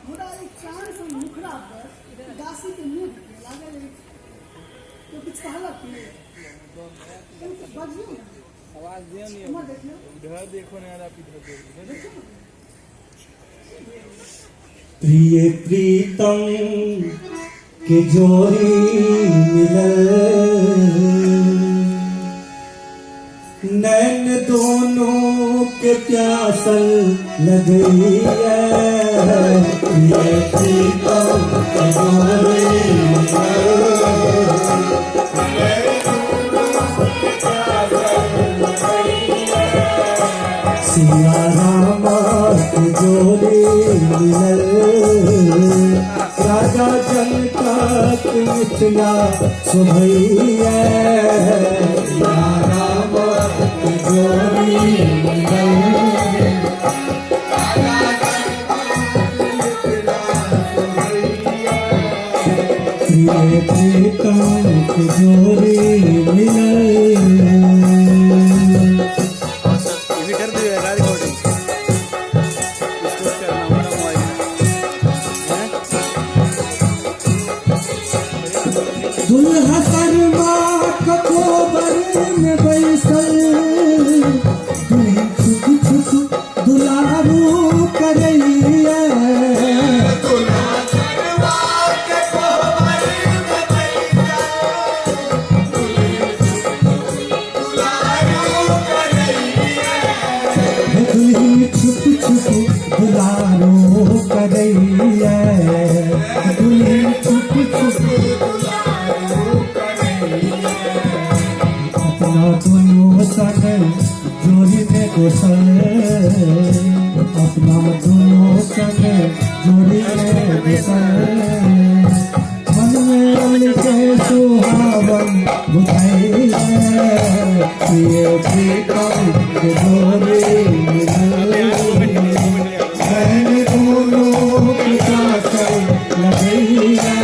थोड़ा एक चार से मुखड़ा पर दासी के मुंह के लागल तो कुछ कहला कि बजियो आवाज दिया नहीं मत देखियो इधर देखो ना यार आप इधर देखो प्रिय प्रीतम के जोड़ी मिले नैन दोनों के प्यासल लगी है प्रिय प्रीतम के जोड़ी सिया राम की जोड़ी मिलल राजा जनका की मिथिला सुभैया सिया राम की जोड़ी मिलल प्रिय प्रीतम की जोड़ी मिलल दुल्हा शर्मा ककोबर में बैसल दुल्ही छुप छुप दुलारू करैया दुल्हा शर्मा ककोबर में बैसल दुल्ही छुप छुप दुलारू करैया दुल्ही छुप छुप दोनों संग जोड़ी में घुसल अपना दोनों संग जोड़ी में घुसल मन में उनके सुहावन बुझाइए प्रिय प्रीतम के जोड़ी मिलल दोनों की सांसें लगी है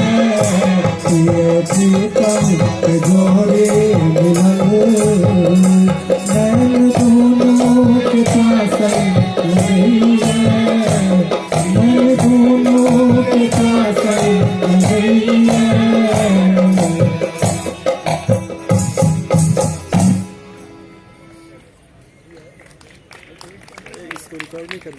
प्रिय प्रीतम के जोड़ी